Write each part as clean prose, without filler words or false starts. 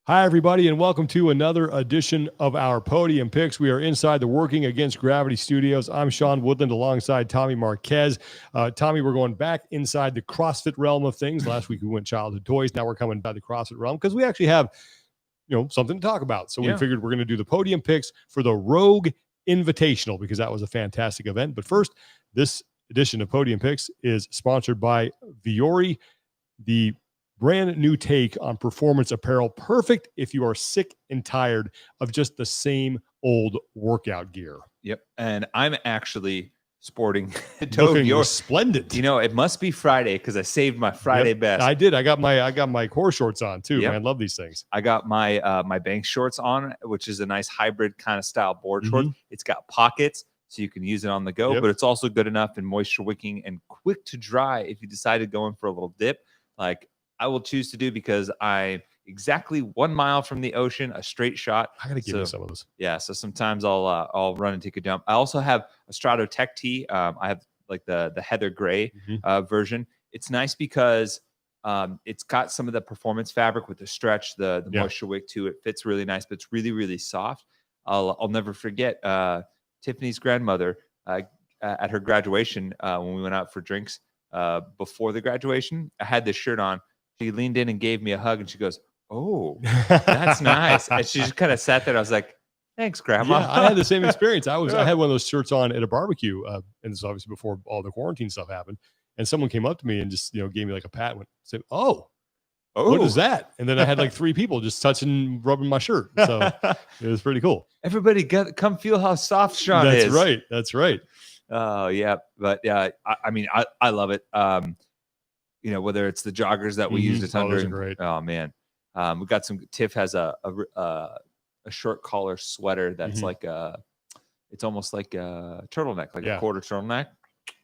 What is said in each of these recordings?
Hi, everybody, and welcome to another edition of our Podium Picks. We are inside the Working Against Gravity studios. I'm Sean Woodland alongside Tommy Marquez. Tommy, we're going back inside the CrossFit realm of things. Last week we went childhood toys. Now we're coming by the CrossFit realm because we actually have, something to talk about. So we figured we're going to do the Podium Picks for the Rogue Invitational because that was a fantastic event. But first, this edition of Podium Picks is sponsored by Vuori, the brand new take on performance apparel, perfect if you are sick and tired of just the same old workout gear. Yep. And I'm actually sporting looking resplendent. It must be Friday because I saved my Friday best. I did. I got my core shorts on too. Yep. Man, love these things. I got my my bank shorts on, which is a nice hybrid kind of style board short. It's got pockets, so you can use it on the go, but it's also good enough and moisture wicking and quick to dry if you decide to go in for a little dip, like I will choose to do, because I'm exactly 1 mile from the ocean, a straight shot. I gotta give you some of those. Yeah, so sometimes I'll run and take a dump. I also have a Strato Tech tee. I have like the heather gray version. It's nice because it's got some of the performance fabric with the stretch, the moisture wick too. It fits really nice, but it's really, really soft. I'll never forget Tiffany's grandmother at her graduation when we went out for drinks before the graduation. I had this shirt on. She leaned in and gave me a hug, and she goes, "Oh, that's nice." And she just kind of sat there. I was like, "Thanks, Grandma." Yeah, I had the same experience. I had one of those shirts on at a barbecue, and this is obviously before all the quarantine stuff happened. And someone came up to me and just gave me like a pat, and said, "Oh, what is that?" And then I had like 3 people just rubbing my shirt. So it was pretty cool. Everybody, come feel how soft Sean is. That's right. That's right. Oh yeah, but yeah, I mean, I love it. Whether it's the joggers that we use a ton during. Great. Oh man, we got some. Tiff has a short collar sweater that's like it's almost like a turtleneck, like a quarter turtleneck.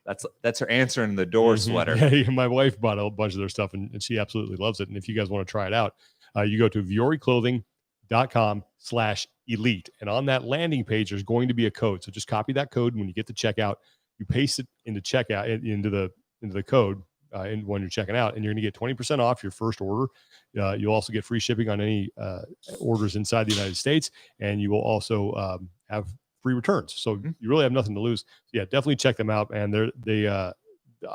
That's her answering the door sweater. Yeah, my wife bought a bunch of their stuff and she absolutely loves it. And if you guys want to try it out, you go to vuoriclothing.com/elite. And on that landing page, there's going to be a code. So just copy that code. When you get to checkout, you paste it into into the code. And when you're checking out, and you're going to get 20% off your first order. You'll also get free shipping on any orders inside the United States, and you will also have free returns. So you really have nothing to lose. So yeah, definitely check them out. And I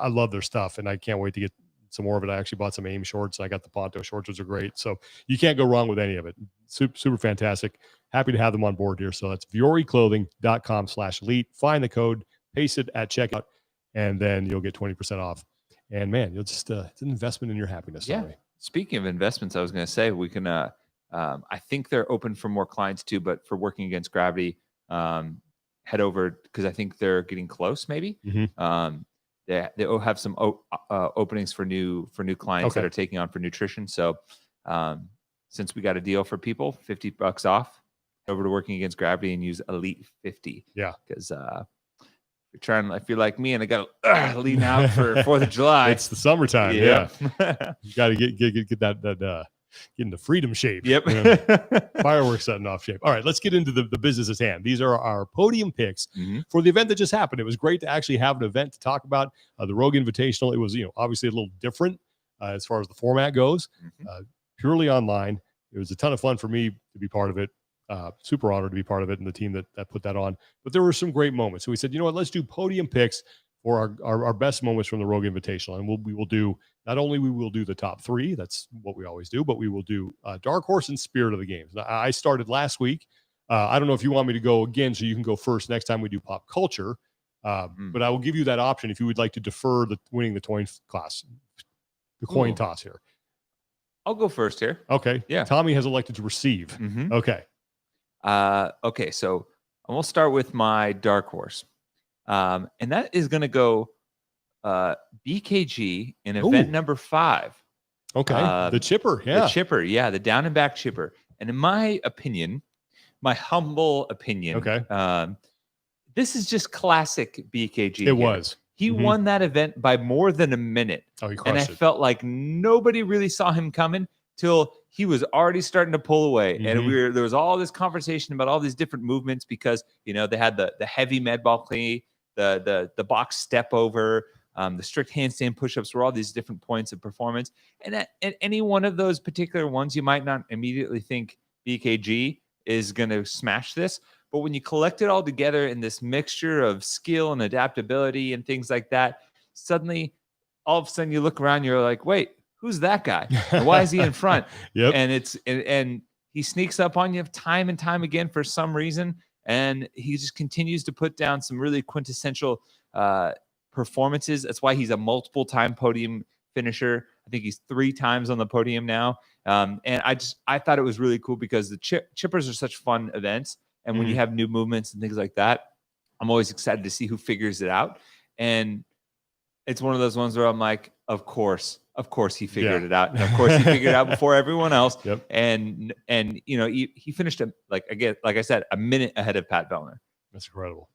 love their stuff, and I can't wait to get some more of it. I actually bought some AIM shorts. I got the Ponto shorts, which are great. So you can't go wrong with any of it. Super, super fantastic. Happy to have them on board here. So that's vuoriclothing.com/elite. Find the code, paste it at checkout, and then you'll get 20% off. And man, you'll just it's an investment in your happiness. Yeah. Sorry. Speaking of investments, I was going to say we can. I think they're open for more clients too, but for Working Against Gravity, head over because I think they're getting close. Maybe they'll have some openings for new clients that are taking on for nutrition. So since we got a deal for people, $50 off, over to Working Against Gravity and use Elite 50. Yeah, because. If you're like me and I got to lean out for 4th of July. It's the summertime. Yeah. You got to get that get into freedom shape. Yep. Fireworks setting off shape. All right, let's get into the business at hand. These are our podium picks for the event that just happened. It was great to actually have an event to talk about. The Rogue Invitational. It was, obviously a little different as far as the format goes, purely online. It was a ton of fun for me to be part of it. Super honored to be part of it and the team that put that on. But there were some great moments. So we said, you know what, let's do podium picks for our best moments from the Rogue Invitational. And we will do, not only we will do the top 3, that's what we always do, but we will do Dark Horse and Spirit of the Games. Now, I started last week. I don't know if you want me to go again, so you can go first next time we do pop culture. But I will give you that option if you would like to defer winning the coin toss here. I'll go first here. Okay. Yeah. Tommy has elected to receive. Okay. Okay, so I'm going to start with my dark horse. And that is going to go BKG in event number 5. Okay, the chipper, The chipper, the down and back chipper. And in my opinion, my humble opinion, this is just classic BKG. It was. He won that event by more than a minute. Oh, he crushed and I felt like nobody really saw him coming till he was already starting to pull away. And there was all this conversation about all these different movements because, they had the heavy med ball clean, the box step over, the strict handstand push-ups were all these different points of performance. And at any one of those particular ones, you might not immediately think BKG is going to smash this. But when you collect it all together in this mixture of skill and adaptability and things like that, suddenly, all of a sudden, you look around, you're like, wait, who's that guy? And why is he in front? Yep. And he sneaks up on you time and time again for some reason. And he just continues to put down some really quintessential performances. That's why he's a multiple-time podium finisher. I think he's 3 times on the podium now. And I thought it was really cool because the chippers are such fun events. And when you have new movements and things like that, I'm always excited to see who figures it out. And it's one of those ones where I'm like, of course he figured it out. And of course he figured it out before everyone else. Yep. And you know, he finished like I said, a minute ahead of Pat Vellner. That's incredible.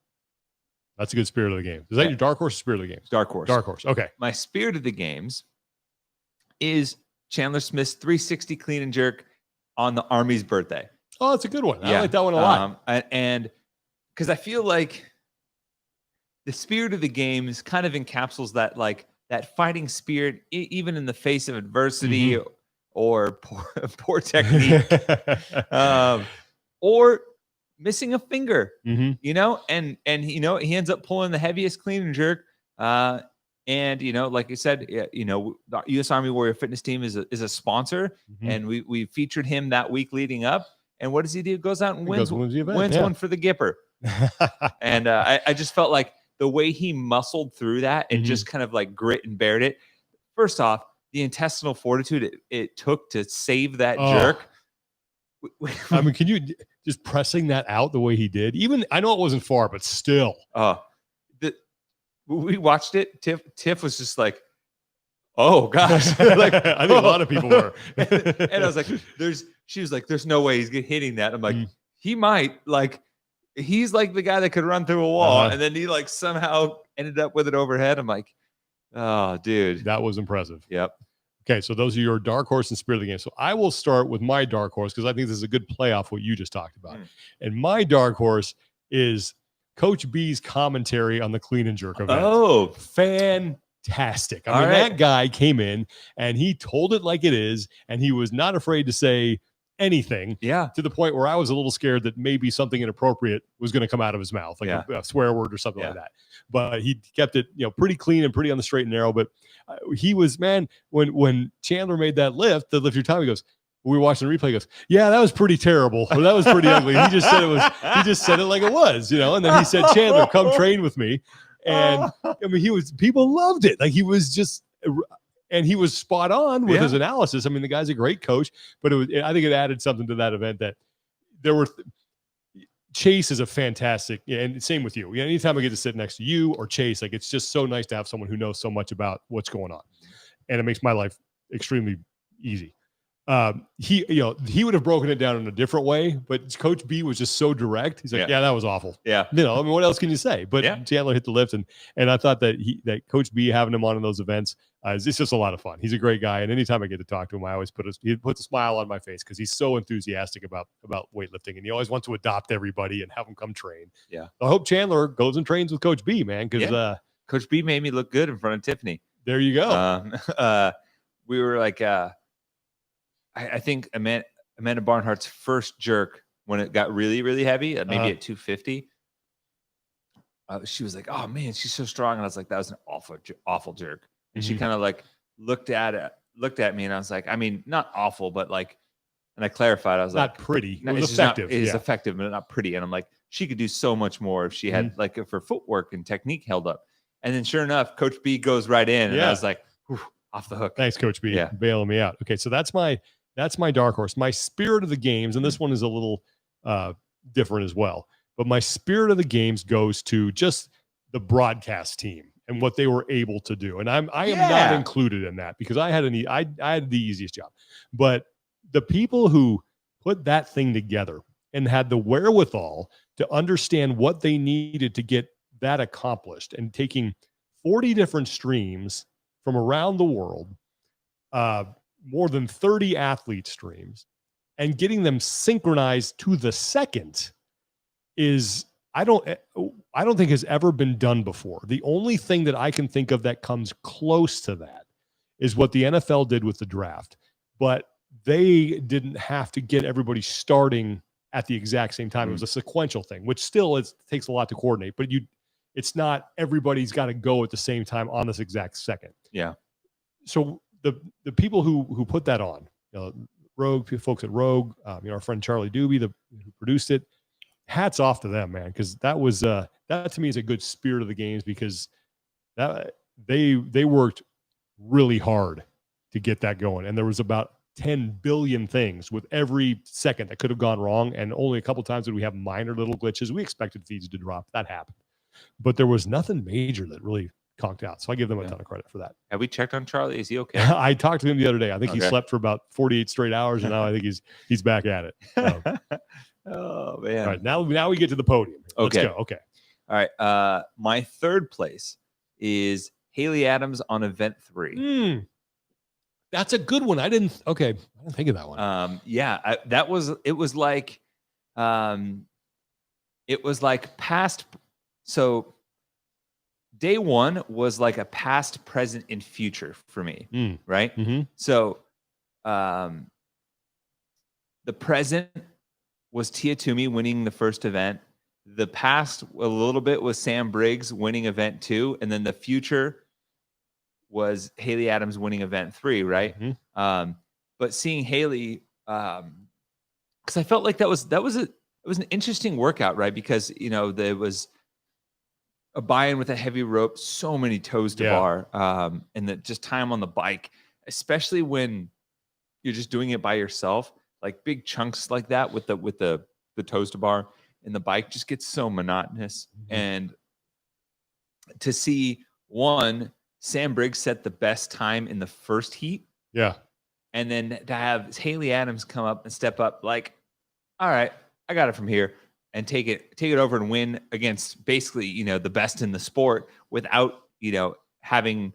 That's a good spirit of the game. Is that your dark horse or spirit of the games? Dark horse. Dark horse. Okay. My spirit of the games is Chandler Smith's 360 clean and jerk on the Army's birthday. Oh, that's a good one. I like that one a lot. And because I feel like the spirit of the games kind of encapsulates that, like that fighting spirit, even in the face of adversity or poor technique, or missing a finger, you know, and you know, he ends up pulling the heaviest clean and jerk. And you know, like you said, you know, the U.S. Army Warrior Fitness Team is a sponsor, and we featured him that week leading up. And what does he do? Goes out and wins one for the Gipper. And I just felt like the way he muscled through that and just kind of like grit and bared it. First off, the intestinal fortitude it took to save that jerk. I mean, can you just pressing that out the way he did? Even I know it wasn't far, but still. We watched it. Tiff was just like, oh gosh. Like I think a lot of people were. And I was like, she was like, there's no way he's hitting that. I'm like, he might. Like, he's like the guy that could run through a wall, and then he like somehow ended up with it overhead. I'm like, oh, dude. That was impressive. Yep. Okay, so those are your dark horse and spirit of the game. So I will start with my dark horse because I think this is a good play off what you just talked about. And my dark horse is Coach B's commentary on the clean and jerk event. Oh, fantastic. I mean, that guy came in and he told it like it is, and he was not afraid to say anything. Yeah. To the point where I was a little scared that maybe something inappropriate was going to come out of his mouth, like a swear word or something like that. But he kept it, you know, pretty clean and pretty on the straight and narrow. But he was, man, when Chandler made that lift, the lift your time, he goes, we were watching the replay, he goes, yeah, that was pretty terrible. Or that was pretty ugly. He just said it like it was, you know, and then he said, Chandler, come train with me. And I mean, people loved it. Like he was just, and he was spot on with his analysis. I mean, the guy's a great coach, but I think it added something to that event that there were. Chase is a fantastic, and same with you. Anytime I get to sit next to you or Chase, like it's just so nice to have someone who knows so much about what's going on, and it makes my life extremely easy. He would have broken it down in a different way, but Coach B was just so direct. He's like, yeah, that was awful. Yeah. You know, I mean, what else can you say? But Chandler hit the lift, and I thought that Coach B having him on in those events, it's just a lot of fun. He's a great guy, and anytime I get to talk to him, I always he puts a smile on my face because he's so enthusiastic about weightlifting, and he always wants to adopt everybody and have them come train. Yeah. So I hope Chandler goes and trains with Coach B, man, because Coach B made me look good in front of Tiffany. There you go. We were like, I think Amanda Barnhart's first jerk when it got really, really heavy, maybe at 250. She was like, "Oh man, she's so strong," and I was like, "That was an awful jerk." And she kind of like looked at me, and I was like, "I mean, not awful, but like," and I clarified, I was not like, pretty. It was effective. It is effective, but not pretty. And I'm like, she could do so much more if she had like if her footwork and technique held up. And then sure enough, Coach B goes right in, and I was like, off the hook. Thanks, Coach B. Bailing me out. Okay, so that's my dark horse. My spirit of the games, and this one is a little different as well, but my spirit of the games goes to just the broadcast team and what they were able to do. And I am not included in that because I had the easiest job. But the people who put that thing together and had the wherewithal to understand what they needed to get that accomplished, and taking 40 different streams from around the world, more than 30 athlete streams, and getting them synchronized to the second is I don't think has ever been done before. The only thing that I can think of that comes close to that is what the NFL did with the draft, but they didn't have to get everybody starting at the exact same time. It was a sequential thing, which still takes a lot to coordinate, but it's not everybody's got to go at the same time on this exact second. Yeah. So the people who put that on, Rogue folks at Rogue, our friend Charlie Doobie, who produced it, hats off to them, man, because that was that to me is a good spirit of the games, because that they worked really hard to get that going, and there was about 10 billion things with every second that could have gone wrong, and only a couple times did we have minor little glitches. We expected feeds to drop, that happened, but there was nothing major that really conked out. So I give them a ton of credit for that. Have we checked on Charlie? Is he okay? I talked to him the other day. I think he slept for about 48 straight hours, and now I think he's back at it. Oh man! All right, now we get to the podium. Okay. Let's go. Okay. All right. My third place is Hayley Adams on event 3. That's a good one. I didn't think of that one. It was like past. So day one was like a past, present, and future for me. Right. Mm-hmm. So, the present was Tia Toomey winning the first event. The past a little bit was Sam Briggs winning event 2, and then the future was Hayley Adams winning event 3, right? Mm-hmm. But seeing Hayley, because I felt like it was an interesting workout, right? Because there was a buy-in with a heavy rope, so many toes to bar, and the just time on the bike, especially when you're just doing it by yourself. Like big chunks like that with the toes to bar and the bike just gets so monotonous. Mm-hmm. And to see Sam Briggs set the best time in the first heat. Yeah. And then to have Hayley Adams come up and step up like, all right, I got it from here, and take it over and win against basically, the best in the sport without, having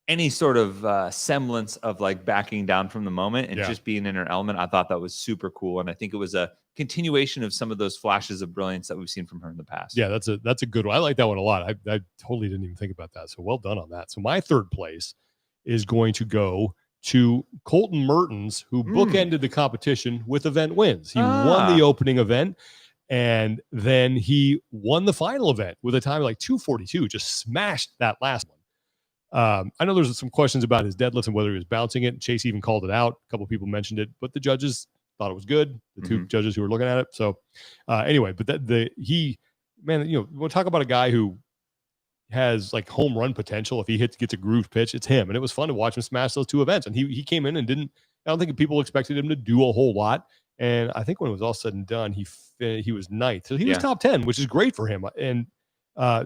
any sort of semblance of like backing down from the moment and just being in her element. I thought that was super cool. And I think it was a continuation of some of those flashes of brilliance that we've seen from her in the past. Yeah, that's a good one. I like that one a lot. I totally didn't even think about that. So well done on that. So my third place is going to go to Colton Mertens, who bookended the competition with event wins. He won the opening event, and then he won the final event with a time of like 2:42, just smashed that last one. I know there's some questions about his deadlifts and whether he was bouncing it. Chase even called it out. A couple of people mentioned it, but the judges thought it was good. The two judges who were looking at it. So anyway, but you want to talk about a guy who has like home run potential. If he gets a groove pitch, it's him. And it was fun to watch him smash those two events. And he came in and I don't think people expected him to do a whole lot. And I think when it was all said and done, he was ninth. So he was top 10, which is great for him. And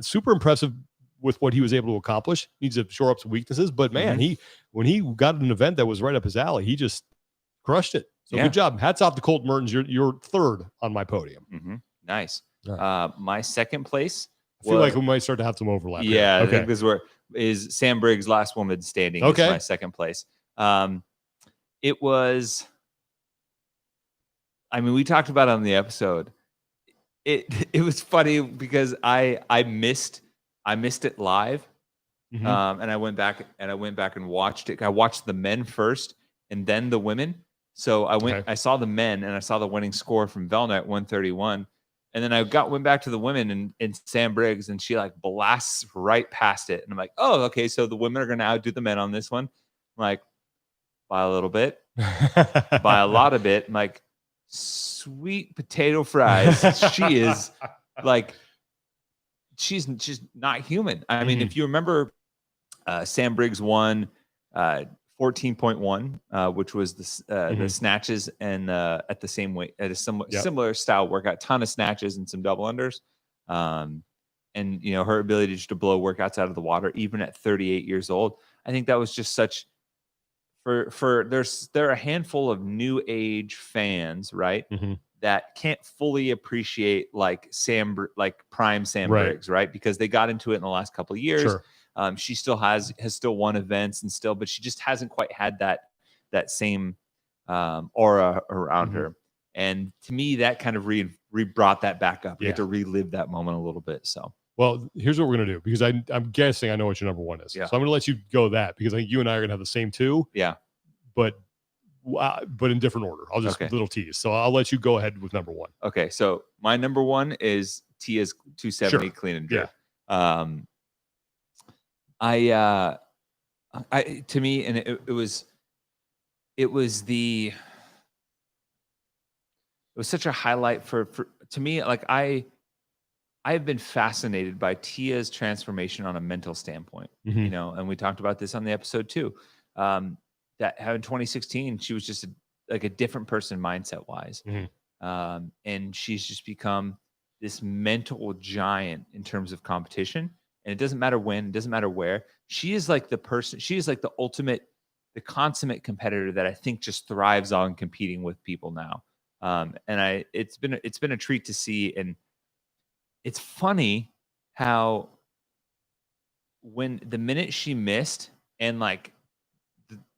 super impressive with what he was able to accomplish. Needs to shore up some weaknesses, but man, when he got an event that was right up his alley, he just crushed it. So good job. Hats off to Colt Mertens. You're third on my podium. Mm-hmm. Nice. Right. My second place. I feel like we might start to have some overlap. Yeah, I think this is Sam Briggs' last woman standing. Okay. Is my second place. It was. I mean, we talked about it on the episode. It was funny because I missed it live, and I went back and watched it. I watched the men first and then the women. So I saw the men and I saw the winning score from Velna at 131, and then I went back to the women and Sam Briggs, and she like blasts right past it, and I'm like, oh, okay, so the women are going to outdo the men on this one. I'm like, by a little bit, by a lot of bit. I'm like, sweet potato fries. She is like. She's just not human. I mean, if you remember, Sam Briggs won 14.1, which was the snatches and at the same weight at a similar style workout, ton of snatches and some double unders, and her ability just to blow workouts out of the water even at 38 years old. I think that was just such there are a handful of new age fans, right? That can't fully appreciate like prime Sam Briggs, right? Because they got into it in the last couple of years. Sure. She still has still won events but she just hasn't quite had that same aura around her. And to me, that kind of brought that back up. We Yeah. get to relive that moment a little bit. So, well, here's what we're gonna do, because I'm guessing I know what your number one is. Yeah. So I'm gonna let you go that, because I think you and I are gonna have the same two. yeah. But in different order. I'll just little tease. So I'll let you go ahead with number one. Okay. So my number one is Tia's 270 clean and jerk. To me, and it was such a highlight for to me. Like I've been fascinated by Tia's transformation on a mental standpoint, you know, and we talked about this on the episode too. That how in 2016 she was just a different person mindset wise, and she's just become this mental giant in terms of competition. And it doesn't matter when, it doesn't matter where. She is like the person. She is like the consummate competitor that I think just thrives on competing with people now. And it's been a treat to see. And it's funny how when the minute she missed and like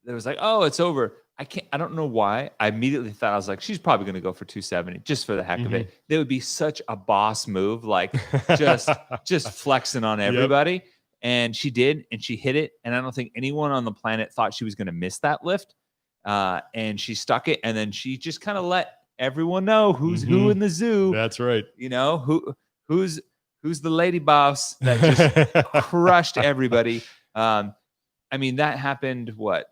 there was like, oh, it's over. I don't know why. I immediately thought, I was like, she's probably going to go for 270 just for the heck of it. That would be such a boss move, like just flexing on everybody. Yep. And she did, and she hit it. And I don't think anyone on the planet thought she was going to miss that lift. And she stuck it. And then she just kind of let everyone know who's who in the zoo. That's right. You know, who's the lady boss that just crushed everybody. I mean, that happened what?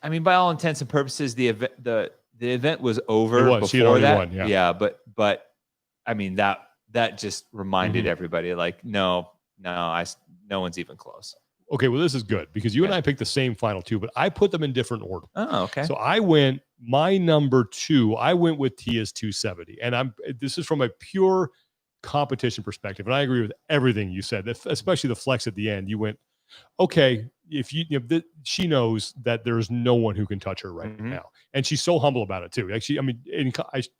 I mean, by all intents and purposes, the event was over before that. Won, yeah, but I mean that just reminded everybody, like, no one's even close. Okay, well, this is good, because you and I picked the same final two, but I put them in different order. Oh, okay. So my number two, I went with Tia's 270, and this is from a pure competition perspective, and I agree with everything you said, especially the flex at the end. You went, okay, if she knows that there's no one who can touch her right now, and she's so humble about it too. Actually, I mean,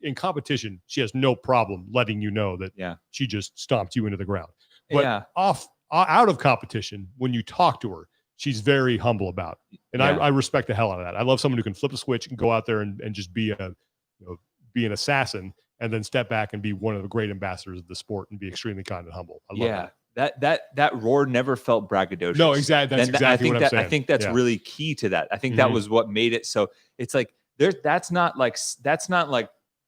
in competition, she has no problem letting you know that she just stomped you into the ground. But out of competition, when you talk to her, she's very humble about it. And I respect the hell out of that. I love someone who can flip the switch and go out there and just be an assassin, and then step back and be one of the great ambassadors of the sport and be extremely kind and humble. I love that. That roar never felt braggadocious. No, exactly. That's exactly what I'm saying. I think that's really key to that. I think that was what made it so. It's like that's not like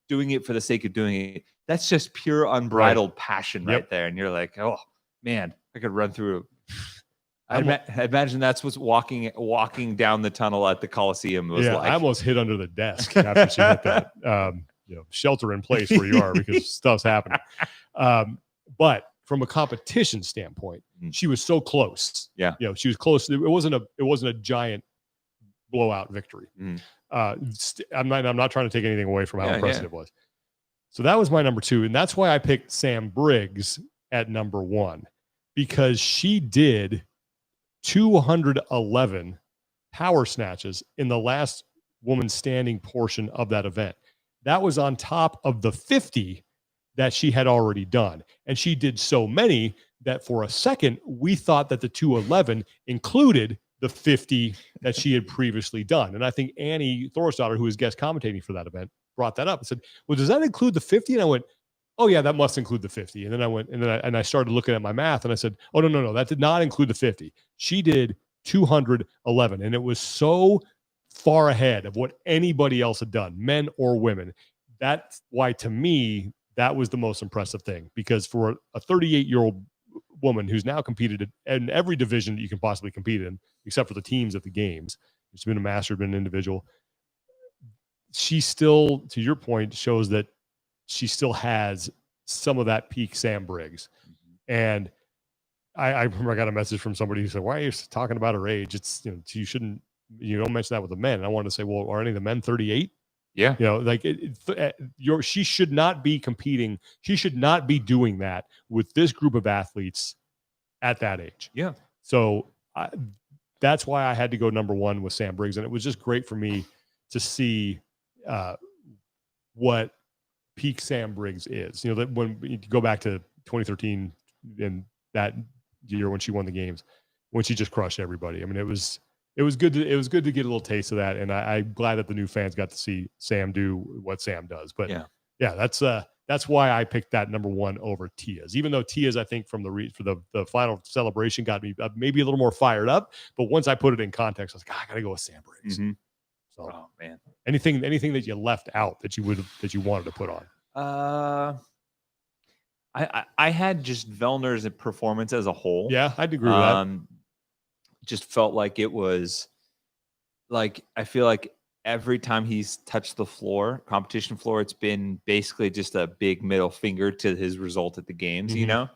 doing it for the sake of doing it. That's just pure unbridled passion right there. And you're like, oh man, I could run through. I imagine that's what's walking down the tunnel at the Coliseum was like. I almost hit under the desk after she hit that. Shelter in place where you are, because stuff's happening. But from a competition standpoint, she was so close. Yeah. She was close. It wasn't a giant blowout victory. I'm not trying to take anything away from how impressive it was. So that was my number two. And that's why I picked Sam Briggs at number one, because she did 211 power snatches in the last woman standing portion of that event. That was on top of the 50 that she had already done. And she did so many that for a second, we thought that the 211 included the 50 that she had previously done. And I think Annie Thorisdottir, who was guest commentating for that event, brought that up and said, well, does that include the 50? And I went, oh yeah, that must include the 50. And then I went, and I started looking at my math, and I said, oh, no, that did not include the 50. She did 211. And it was so far ahead of what anybody else had done, men or women. That's why, to me, that was the most impressive thing, because for a 38-year-old woman who's now competed in every division that you can possibly compete in, except for the teams at the games, she's been a master, been an individual, she still, to your point, shows that she still has some of that peak Sam Briggs. And I remember I got a message from somebody who said, why are you talking about her age? It's, you don't mention that with the men. And I wanted to say, well, are any of the men 38? Yeah. She should not be competing. She should not be doing that with this group of athletes at that age. Yeah. So that's why I had to go number one with Sam Briggs. And it was just great for me to see what peak Sam Briggs is. That when you go back to 2013 and that year when she won the games, when she just crushed everybody. I mean, it was good to get a little taste of that, and I'm glad that the new fans got to see Sam do what Sam does. But yeah, that's why I picked that number 1 over Tia's. Even though Tia's, I think, from for the final celebration got me maybe a little more fired up. But once I put it in context, I was like, I got to go with Sam Briggs. Mm-hmm. So, oh man, anything that you left out that you wanted to put on? I had just Vellner's performance as a whole. Yeah, I'd agree with that. Just felt like it was like, I feel like every time he's touched the competition floor, it's been basically just a big middle finger to his result at the games, Mm-hmm. you know?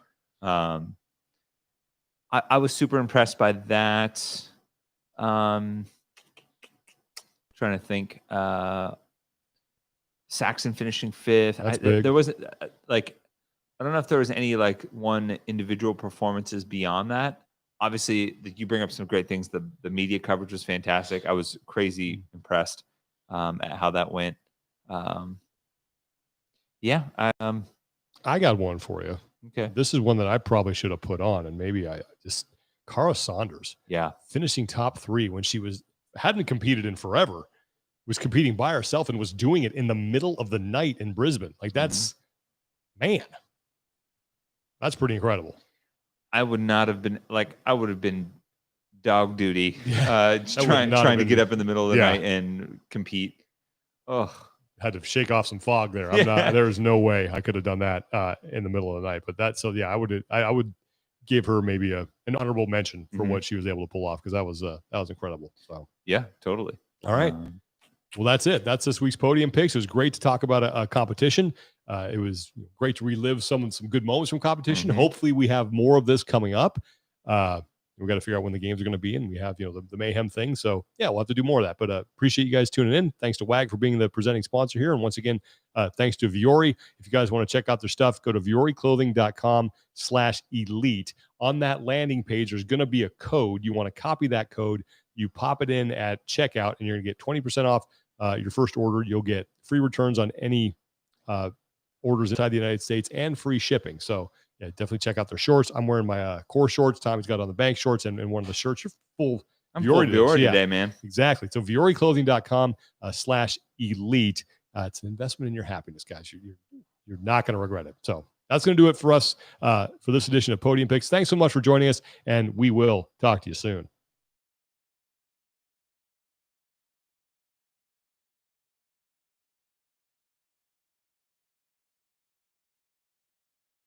I was super impressed by that. Trying to think. Saxon finishing 5th. Big. There wasn't I don't know if there was any one individual performances beyond that. Obviously, you bring up some great things. The media coverage was fantastic. I was crazy impressed at how that went. Yeah. I got one for you. Okay. This is one that I probably should have put on, and maybe Cara Saunders. Yeah. Finishing top 3 when she hadn't competed in forever, was competing by herself and was doing it in the middle of the night in Brisbane. That's man. That's pretty incredible. I would not have been I would have been dog duty, trying to get up in the middle of the night and compete. Oh, had to shake off some fog there. There's no way I could have done that in the middle of the night. But I would give her maybe an honorable mention for what she was able to pull off, because that was incredible. So yeah, totally. All right. Well, that's it. That's this week's Podium Picks. It was great to talk about a competition. It was great to relive some good moments from competition. Hopefully we have more of this coming up. We've got to figure out when the games are going to be, and we have, the Mayhem thing. So yeah, we'll have to do more of that, but appreciate you guys tuning in. Thanks to WAG for being the presenting sponsor here. And once again, thanks to Vuori. If you guys want to check out their stuff, go to vuoriclothing.com/elite. On that landing page, there's going to be a code. You want to copy that code. You pop it in at checkout, and you're going to get 20% off your first order. You'll get free returns on any orders inside the United States and free shipping. So yeah, definitely check out their shorts. I'm wearing my core shorts. Tommy's got on the bank shorts and one of the shirts. You're full. I'm full Vuori today, man. Exactly. So vuoriclothing.com/elite. It's an investment in your happiness, guys. You're not going to regret it. So that's going to do it for us for this edition of Podium Picks. Thanks so much for joining us, and we will talk to you soon.